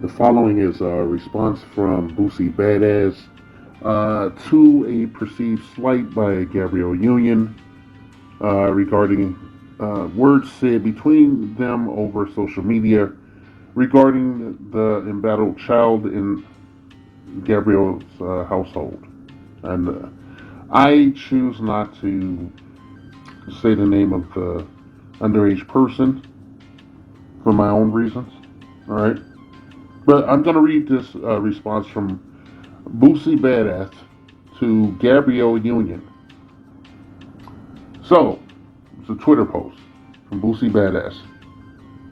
The following is a response from Boosie Badass to a perceived slight by Gabrielle Union regarding words said between them over social media regarding the embattled child in Gabrielle's household. And I choose not to say the name of the underage person for my own reasons. All right. But I'm going to read this response from Boosie Badass to Gabrielle Union. So, it's a Twitter post from Boosie Badass.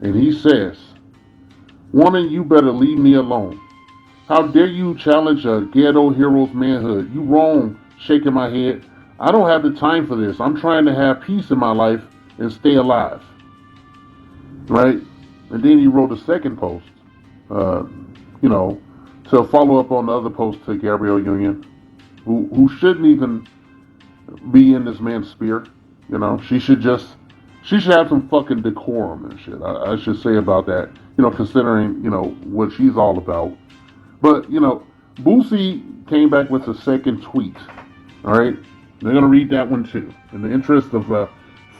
And he says, "Woman, you better leave me alone. How dare you challenge a ghetto hero's manhood? You wrong," shaking my head. "I don't have the time for this. I'm trying to have peace in my life and stay alive." Right? And then he wrote a second post, uh, you know, to follow up on the other post to Gabrielle Union, who shouldn't even be in this man's spear. She should have some fucking decorum and shit. I should say about that. Considering what she's all about. But Boosie came back with a second tweet. All right, they're gonna read that one too, in the interest of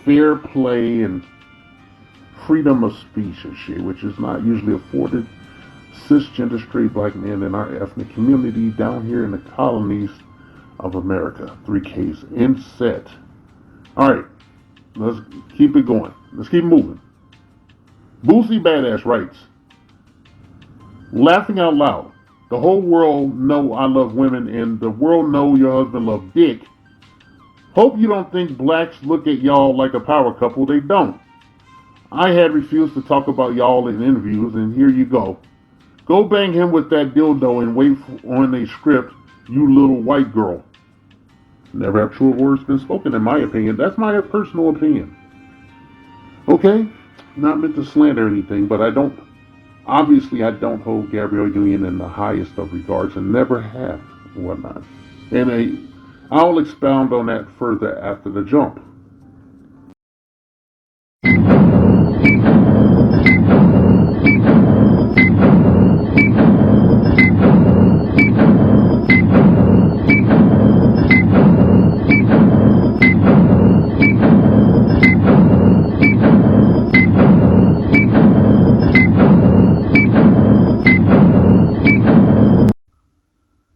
fair play and freedom of speech and shit, which is not usually afforded cisgender straight black men in our ethnic community down here in the colonies of America. 3Ks in set. All right, let's keep it going. Let's keep moving. Boosie Badass writes, laughing out loud. The whole world know I love women and the world know your husband love dick. Hope you don't think blacks look at y'all like a power couple. They don't. I had refused to talk about y'all in interviews and here you go. Go bang him with that dildo and wait on a script, you little white girl. Never have truer words been spoken in my opinion. That's my personal opinion. Okay? Not meant to slander anything, but I don't hold Gabrielle Union in the highest of regards and never have and whatnot. And I'll expound on that further after the jump.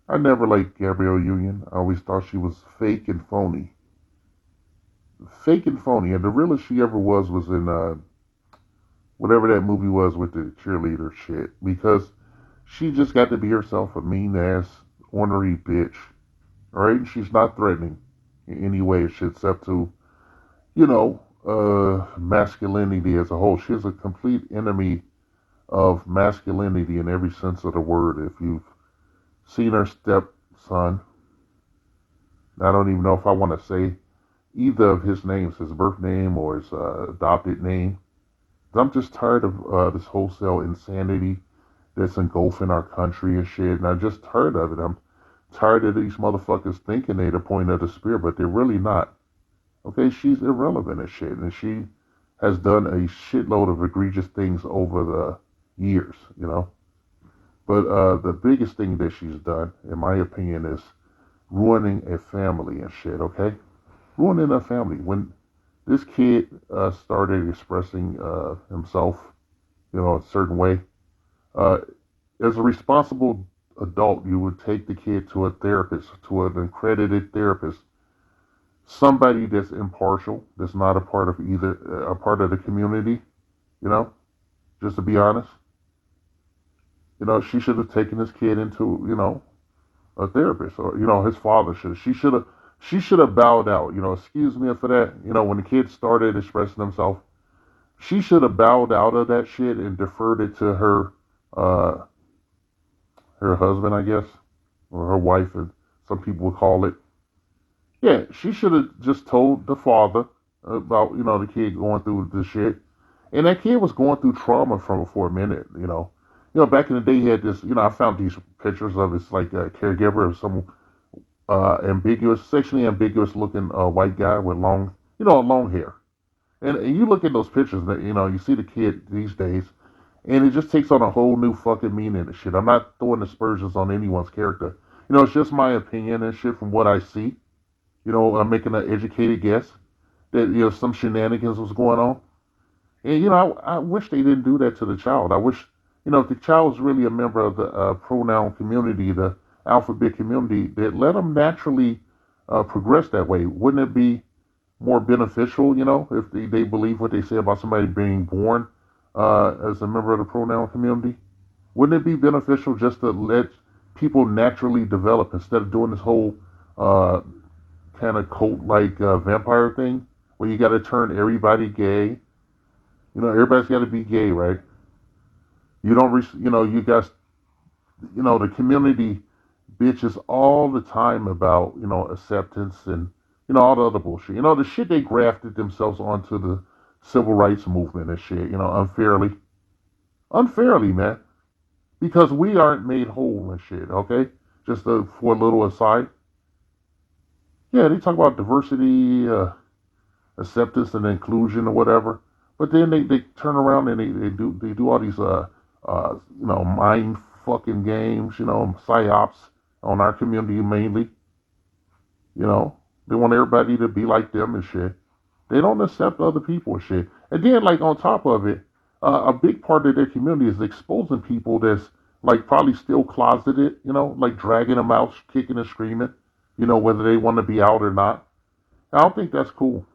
I never liked Gabrielle Union. I always thought she was fake and phony. Fake and phony. And the realest she ever was in whatever that movie was with the cheerleader shit. Because she just got to be herself, a mean ass, ornery bitch. Alright? She's not threatening in any way, shit, except to, masculinity as a whole. She's a complete enemy of masculinity in every sense of the word. If you've seen her stepson, I don't even know if I want to say either of his names, his birth name or his adopted name. I'm just tired of this wholesale insanity that's engulfing our country and shit, and I'm just tired of it. I'm tired of these motherfuckers thinking they're the point of the spear, but they're really not. Okay, she's irrelevant and shit, and she has done a shitload of egregious things over the years, But the biggest thing that she's done, in my opinion, is ruining a family and shit, okay? Ruining a family. When this kid started expressing himself, a certain way, uh, as a responsible adult, you would take the kid to a therapist, to an accredited therapist, somebody that's impartial, that's not a part of either, a part of the community, you know, just to be honest. She should have taken this kid into, a therapist, or his father should. She should have bowed out. Excuse me for that. When the kid started expressing himself, she should have bowed out of that shit and deferred it to uh, her husband, I guess, or her wife, as some people would call it. Yeah, she should have just told the father about the kid going through this shit, and that kid was going through trauma from for a minute. Back in the day, he had this. I found these pictures of his like caregiver of some sexually ambiguous looking white guy with long hair. And you look at those pictures that you see the kid these days, And it just takes on a whole new fucking meaning and shit. I'm not throwing aspersions on anyone's character. It's just my opinion and shit from what I see. I'm making an educated guess that, some shenanigans was going on. And, I wish they didn't do that to the child. I wish, if the child was really a member of the pronoun community, the alphabet community, that let them naturally progress that way. Wouldn't it be more beneficial, if they believe what they say about somebody being born as a member of the pronoun community? Wouldn't it be beneficial just to let people naturally develop instead of doing this whole uh, kind of cult-like vampire thing where you got to turn everybody gay? Everybody's got to be gay, right? You don't, you guys, the community bitches all the time about, acceptance and, all the other bullshit. The shit they grafted themselves onto the civil rights movement and shit, unfairly. Unfairly, man. Because we aren't made whole and shit, okay? Just for a little aside. Yeah, they talk about diversity, acceptance and inclusion or whatever. But then they turn around and they do all these mind fucking games, psyops on our community mainly. They want everybody to be like them and shit. They don't accept other people and shit. And then like on top of it, a big part of their community is exposing people that's like probably still closeted, like dragging them out, kicking and screaming, whether they want to be out or not. I don't think that's cool.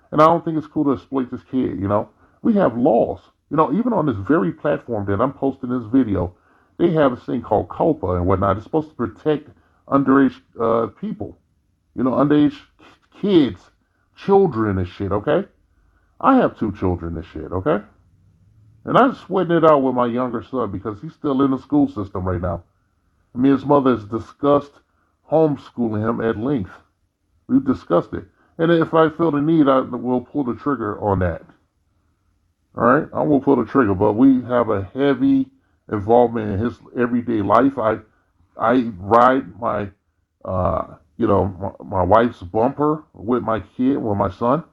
And I don't think it's cool to exploit this kid. We have laws. Even on this very platform that I'm posting this video, they have a thing called COPA and whatnot. It's supposed to protect underage people, underage kids, children and shit, okay? I have two children and shit, okay? And I'm sweating it out with my younger son because he's still in the school system right now. Me and his mother has discussed homeschooling him at length. We've discussed it. And if I feel the need, I will pull the trigger on that. All right? I will pull the trigger, but we have a heavy involvement in his everyday life. I ride my wife's bumper with my kid, with my son.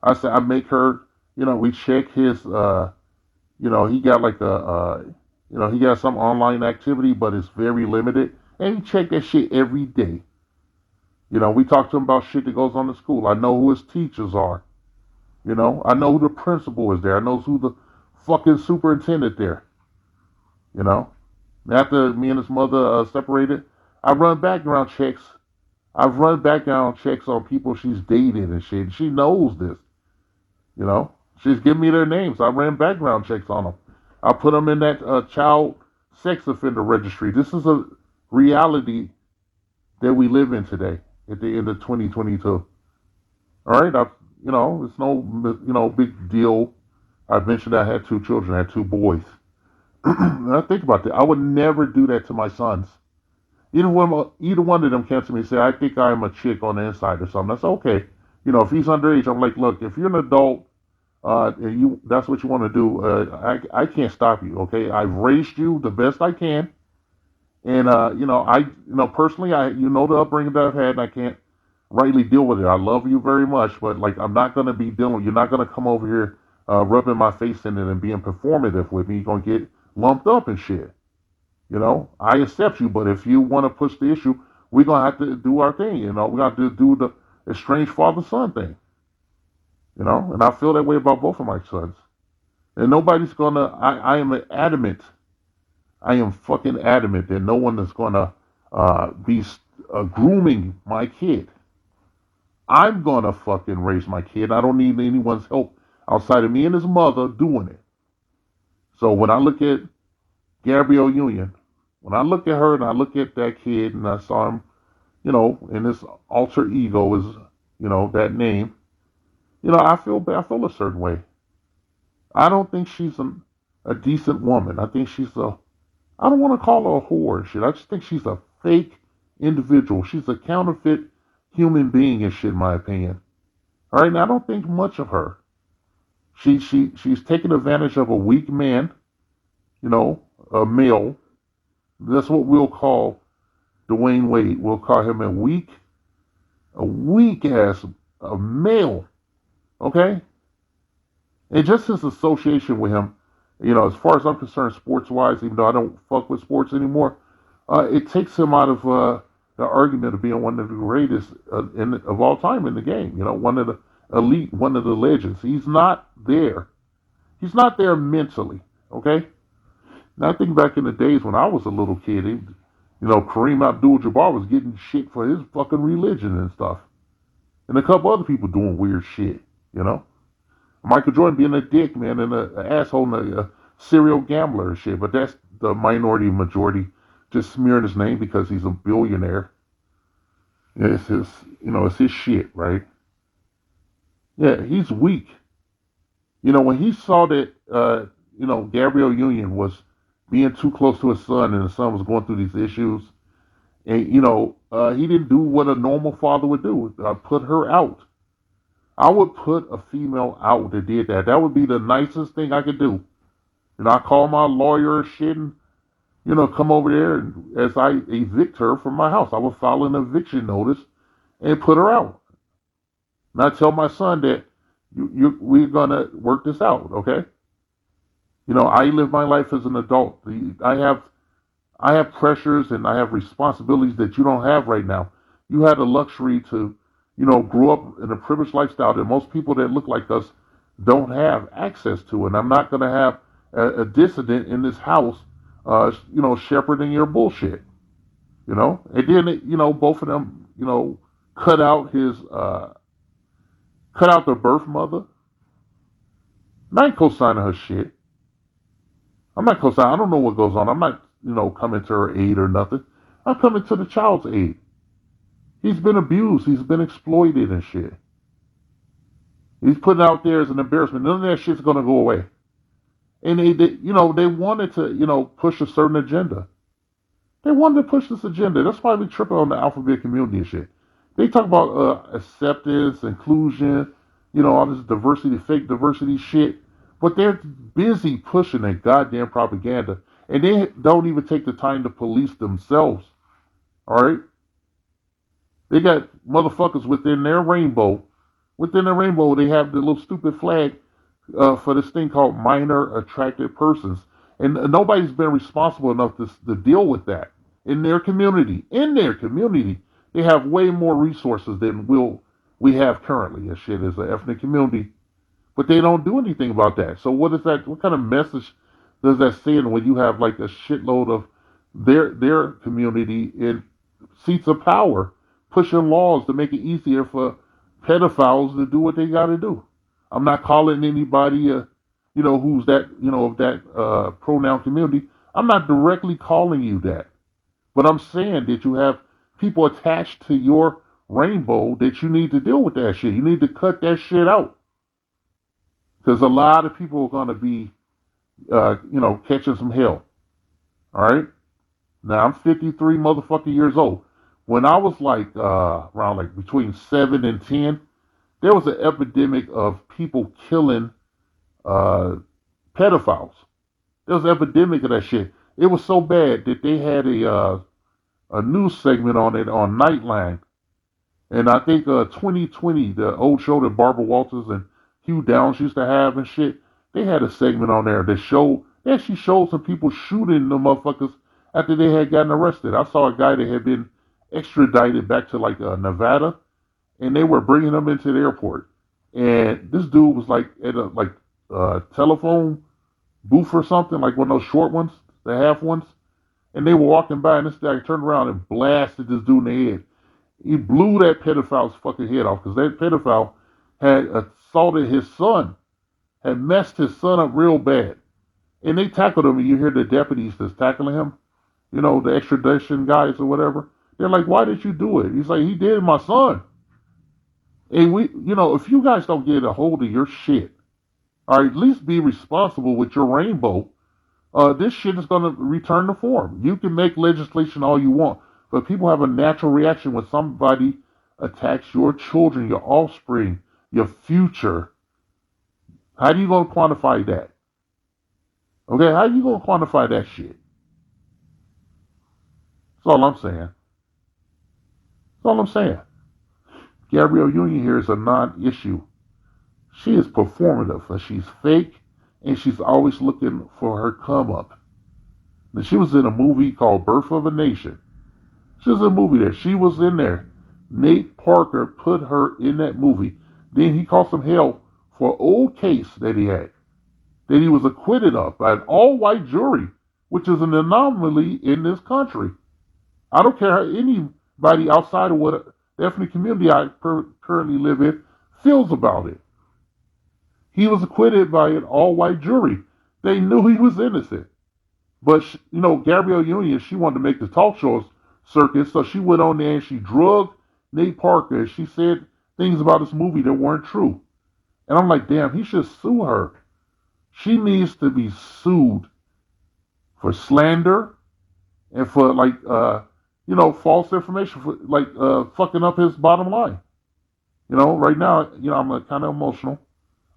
I make her, we check his, he got like he got some online activity, but it's very limited. And we check that shit every day. We talk to him about shit that goes on in school. I know who his teachers are. I know who the principal is there. I know who the fucking superintendent there. You know, After me and his mother separated, I run background checks. I've run background checks on people she's dated and shit. She knows this. You know, she's giving me their names. I ran background checks on them. I put them in that child sex offender registry. This is a reality that we live in today at the end of 2022. All right, it's no, big deal. I mentioned I had two children. I had two boys. Now think about that. I would never do that to my sons. Either one of them came to me and said, "I think I am a chick on the inside or something." That's okay. If he's underage, I'm like, look, if you're an adult, and that's what you want to do, I can't stop you. Okay, I've raised you the best I can, and personally, the upbringing that I've had, and I can't rightly deal with it. I love you very much, but like, I'm not gonna be dealing. You're not gonna come over here, rubbing my face in it and being performative with me. You're gonna get lumped up and shit. I accept you, but if you want to push the issue, we're gonna have to do our thing. We got to do the estranged father-son thing. And I feel that way about both of my sons. And nobody's gonna. I am adamant. I am fucking adamant that no one is gonna be grooming my kid. I'm gonna fucking raise my kid. I don't need anyone's help outside of me and his mother doing it. So when I look at Gabrielle Union, when I look at her and I look at that kid and I saw him, in his alter ego is, that name, I feel bad. I feel a certain way. I don't think she's a decent woman. I think I don't want to call her a whore and shit. I just think she's a fake individual. She's a counterfeit human being and shit, in my opinion. All right, now I don't think much of her. She's taking advantage of a weak man, a male. That's what we'll call Dwayne Wade. We'll call him a weak ass, male. Okay? And just his association with him, As far as I'm concerned, sports wise, even though I don't fuck with sports anymore, it takes him out of the argument of being one of the greatest of all time in the game. One of the elite, one of the legends. He's not there. He's not there mentally. Okay. Now I think back in the days when I was a little kid, Kareem Abdul-Jabbar was getting shit for his fucking religion and stuff, and a couple other people doing weird shit. You know, Michael Jordan being a dick, man, and an asshole and a serial gambler and shit. But that's the minority majority just smearing his name because he's a billionaire. It's his, it's his shit, right? Yeah, he's weak. When he saw that, Gabrielle Union was being too close to his son, and his son was going through these issues, and he didn't do what a normal father would do. Put her out. I would put a female out that did that. That would be the nicest thing I could do. I call my lawyer and shit, and come over there, and as I evict her from my house, I would file an eviction notice and put her out. And I tell my son that we're gonna work this out, okay? I live my life as an adult. I have pressures and I have responsibilities that you don't have right now. You had the luxury to, grow up in a privileged lifestyle that most people that look like us don't have access to. And I'm not going to have a dissident in this house, shepherding your bullshit, And then, both of them, cut out cut out their birth mother. And I ain't co-signing her shit. I'm not co-signing. I don't know what goes on. I'm not, coming to her aid or nothing. I'm coming to the child's aid. He's been abused. He's been exploited and shit. He's put out there as an embarrassment. None of that shit's gonna go away. And they wanted to, push a certain agenda. They wanted to push this agenda. That's why we tripping on the alphabet community and shit. They talk about acceptance, inclusion, all this diversity, fake diversity shit. But they're busy pushing that goddamn propaganda. And they don't even take the time to police themselves. Alright? They got motherfuckers within their rainbow. Within the rainbow, they have the little stupid flag for this thing called minor attracted persons. And nobody's been responsible enough to deal with that in their community. In their community, they have way more resources than we have currently. As shit as an ethnic community, but they don't do anything about that. So what is that? What kind of message does that send when you have like a shitload of their community in seats of power, pushing laws to make it easier for pedophiles to do what they got to do? I'm not calling anybody, who's that, of that pronoun community. I'm not directly calling you that, but I'm saying that you have people attached to your rainbow that you need to deal with that shit. You need to cut that shit out. Because a lot of people are going to be, catching some hell. All right? Now, I'm 53 motherfucking years old. When I was like, around like between 7 and 10, there was an epidemic of people killing pedophiles. There was an epidemic of that shit. It was so bad that they had a news segment on it on Nightline. And I think 2020, the old show that Barbara Walters and Hugh Downs used to have and shit, they had a segment on there that actually showed some people shooting the motherfuckers after they had gotten arrested. I saw a guy that had been extradited back to like Nevada, and they were bringing him into the airport. And this dude was like at a telephone booth or something, like one of those short ones, the half ones. And they were walking by, and this guy turned around and blasted this dude in the head. He blew that pedophile's fucking head off because that pedophile had assaulted his son, had messed his son up real bad. And they tackled him, and you hear the deputies that's tackling him, the extradition guys or whatever. They're like, why did you do it? He's like, he did my son. And if you guys don't get a hold of your shit, or at least be responsible with your rainbow, this shit is going to return to form. You can make legislation all you want, but people have a natural reaction when somebody attacks your children, your offspring, your future. How are you going to quantify that? Okay, how are you going to quantify that shit? That's all I'm saying. That's all I'm saying. Gabrielle Union here is a non-issue. She is performative, and she's fake, and she's always looking for her come up. Now, she was in a movie called Birth of a Nation. She was in a movie there. She was in there. Nate Parker put her in that movie. Then he caught some hell for an old case that he had, that he was acquitted of by an all-white jury, which is an anomaly in this country. I don't care how anybody outside of what the ethnic community I currently live in feels about it. He was acquitted by an all-white jury. They knew he was innocent. But, Gabrielle Union, she wanted to make the talk show circuit, so she went on there and she drugged Nate Parker. And she said things about this movie that weren't true. And I'm like, damn, he should sue her. She needs to be sued for slander and for, false information, for, fucking up his bottom line. Right now, I'm kind of emotional.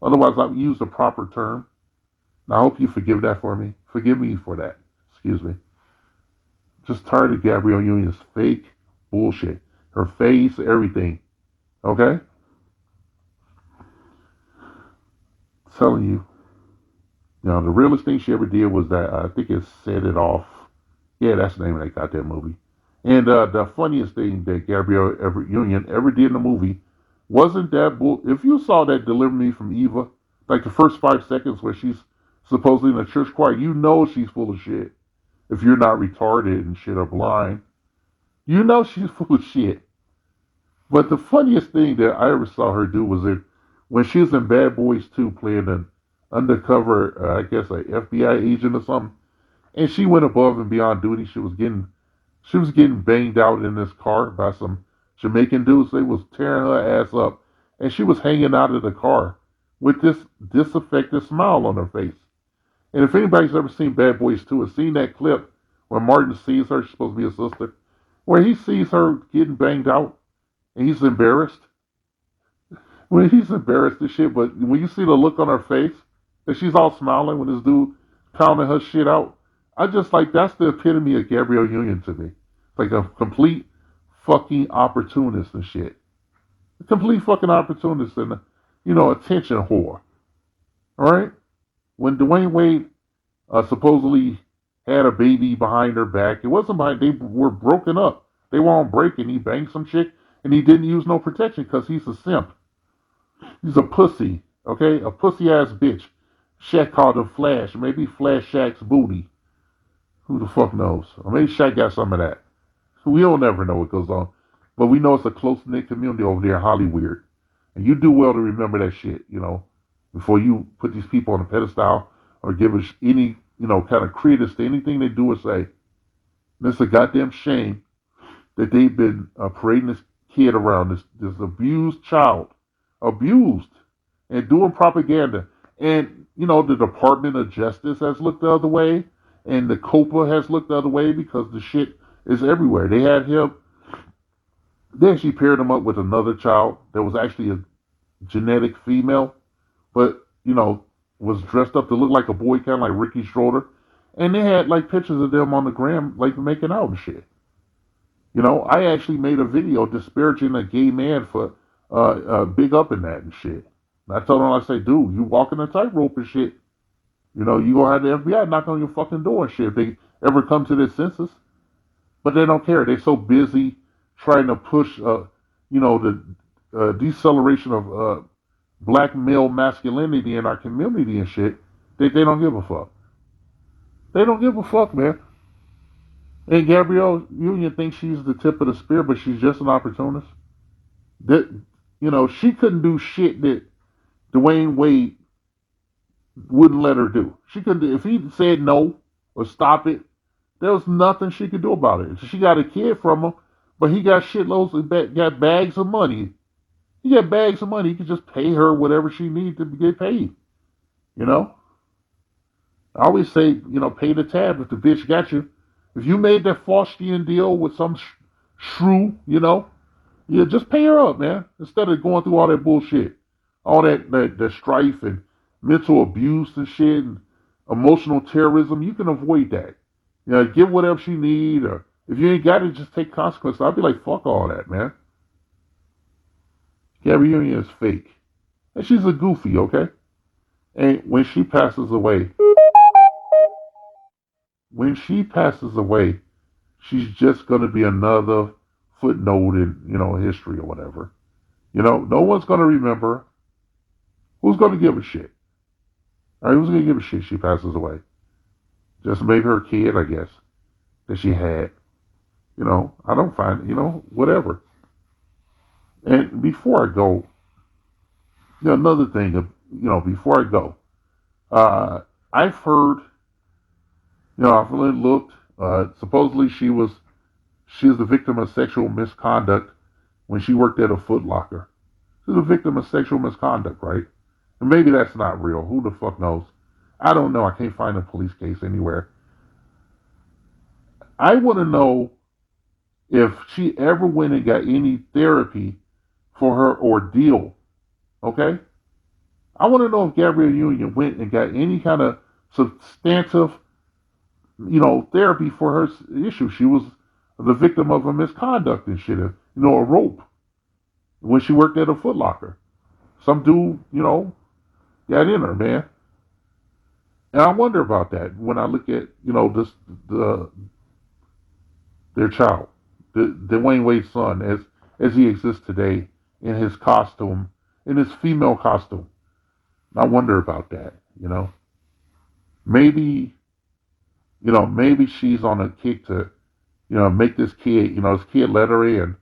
Otherwise, I would use the proper term. And I hope you forgive that for me. Forgive me for that. Excuse me. Just tired of Gabrielle Union's fake bullshit. Her face, everything. Okay? I'm telling you. The realest thing she ever did was that, I think it Set It Off. Yeah, that's the name of that goddamn movie. And the funniest thing that Gabrielle Union ever did in the movie wasn't that bull. If you saw that Deliver Me from Eva, like the first 5 seconds where she's supposedly in a church choir, you know she's full of shit. If you're not retarded and shit or blind, you know she's full of shit. But the funniest thing that I ever saw her do was when she was in Bad Boys 2 playing an undercover, I guess, an FBI agent or something, and she went above and beyond duty. She was getting banged out in this car by some Jamaican dudes. They was tearing her ass up, and she was hanging out of the car with this disaffected smile on her face. And if anybody's ever seen Bad Boys 2 or seen that clip where Martin sees her, she's supposed to be a sister, where he sees her getting banged out and he's embarrassed. When he's embarrassed and shit, but when you see the look on her face and she's all smiling when this dude pounding her shit out, I just like, that's the epitome of Gabrielle Union to me. Like a complete fucking opportunist and shit. A complete fucking opportunist and, attention whore. Alright? When Dwayne Wade supposedly had a baby behind her back, it wasn't behind, they were broken up. They were on break and he banged some chick and he didn't use no protection because he's a simp. He's a pussy, okay? A pussy ass bitch. Shaq called him Flash. Maybe Flash Shaq's booty. Who the fuck knows? Or maybe Shaq got some of that. We'll never know what goes on. But we know it's a close-knit community over there in Hollywood. And you do well to remember that shit, before you put these people on a pedestal or give us any, kind of credence to anything they do or say. And it's a goddamn shame that they've been parading this kid around, this abused child, abused, and doing propaganda. And, the Department of Justice has looked the other way, and the COPA has looked the other way because the shit is everywhere. They actually paired him up with another child that was actually a genetic female, but, was dressed up to look like a boy, kind of like Ricky Schroeder. And they had, pictures of them on the gram, making out and shit. I actually made a video disparaging a gay man for big up in that and shit. And I told him, I say, dude, you walking a tightrope and shit. You gonna have the FBI knock on your fucking door and shit if they ever come to their senses. But they don't care. They're so busy trying to push, the deceleration of black male masculinity in our community and shit. They don't give a fuck. They don't give a fuck, man. And Gabrielle Union thinks she's the tip of the spear, but she's just an opportunist. That, she couldn't do shit that Dwayne Wade wouldn't let her do. She couldn't. If he said no or stop it, there was nothing she could do about it. She got a kid from him, but he got shitloads of got bags of money. He got bags of money. He could just pay her whatever she needs to get paid. I always say, pay the tab if the bitch got you. If you made that Faustian deal with some shrew, just pay her up, man. Instead of going through all that bullshit, all that strife and mental abuse and shit and emotional terrorism, you can avoid that. Give whatever she need, or if you ain't got it, just take consequences. I'd be like, fuck all that, man. Gabrielle Union is fake. And she's a goofy, okay? And when she passes away, she's just going to be another footnote in, history or whatever. No one's going to remember. Who's going to give a shit? All right, who's going to give a shit? She passes away. Just maybe her kid, I guess, that she had. I don't find, whatever. And before I go, another thing, before I go, I've heard, I've really looked. Supposedly she was the victim of sexual misconduct when she worked at a Foot Locker. She was a victim of sexual misconduct, right? And maybe that's not real. Who the fuck knows? I don't know. I can't find a police case anywhere. I want to know if she ever went and got any therapy for her ordeal. Okay? I want to know if Gabrielle Union went and got any kind of substantive, therapy for her issue. She was the victim of a misconduct and shit, a rope when she worked at a Foot Locker. Some dude, got in her, man. And I wonder about that when I look at, their child, Dwayne Wade's son, as he exists today in his costume, in his female costume. I wonder about that, Maybe, maybe she's on a kick to, make this kid, this kid let her in.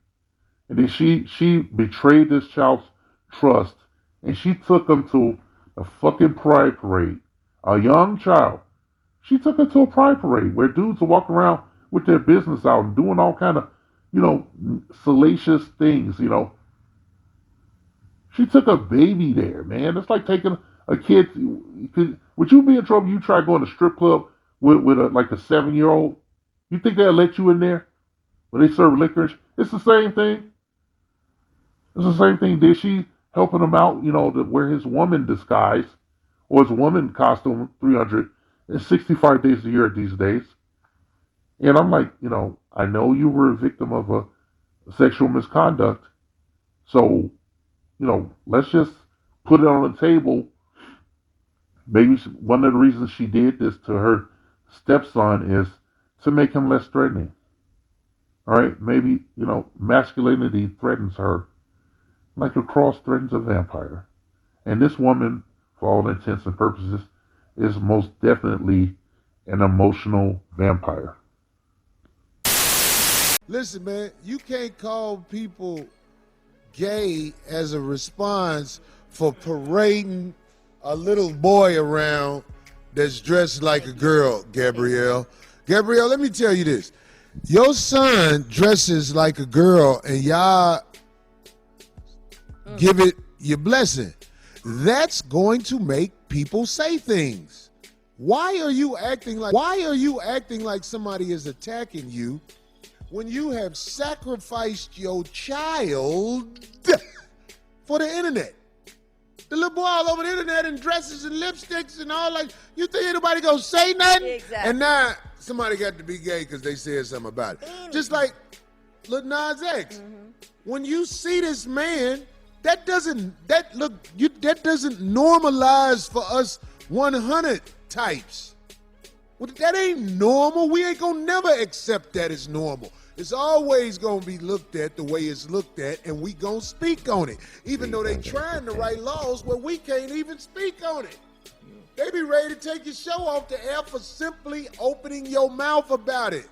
And then she betrayed this child's trust, and she took him to a fucking pride parade. A young child. She took her to a pride parade where dudes are walking around with their business out and doing all kind of, salacious things, She took a baby there, man. It's like taking a kid. Would you be in trouble? You try going to strip club with a 7-year-old? You think they'll let you in there when they serve liquor? It's the same thing. It's the same thing. Did she helping him out, to wear his woman disguise or his woman costume 365 days a year these days? And I'm like, I know you were a victim of a sexual misconduct. So, let's just put it on the table. Maybe one of the reasons she did this to her stepson is to make him less threatening. All right? Maybe, masculinity threatens her like a cross threatens a vampire. And this woman, for all intents and purposes, is most definitely an emotional vampire. Listen, man, you can't call people gay as a response for parading a little boy around that's dressed like a girl, Gabrielle. Gabrielle, let me tell you this. Your son dresses like a girl and y'all give it your blessing. That's going to make people say things. Why are you acting like somebody is attacking you when you have sacrificed your child for the internet? The little boy all over the internet in dresses and lipsticks and all, like, you think anybody gonna say nothing? Exactly. And now somebody got to be gay because they said something about it. Just like Lil Nas X. When you see this man, that doesn't normalize for us 100 types. Well, that ain't normal. We ain't gonna never accept that as normal. It's always gonna be looked at the way it's looked at, and we gonna speak on it. Even though they trying to write laws where we can't even speak on it. They be ready to take your show off the air for simply opening your mouth about it.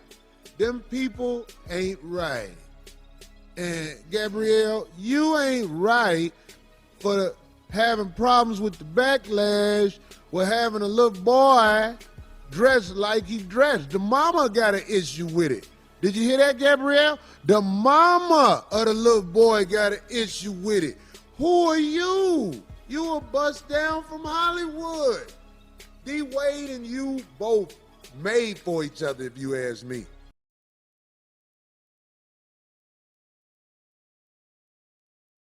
Them people ain't right. And Gabrielle, you ain't right for having problems with the backlash with having a little boy dressed like he dressed. The mama got an issue with it. Did you hear that, Gabrielle? The mama of the little boy got an issue with it. Who are you? You a bust down from Hollywood. D. Wade and you both made for each other, if you ask me.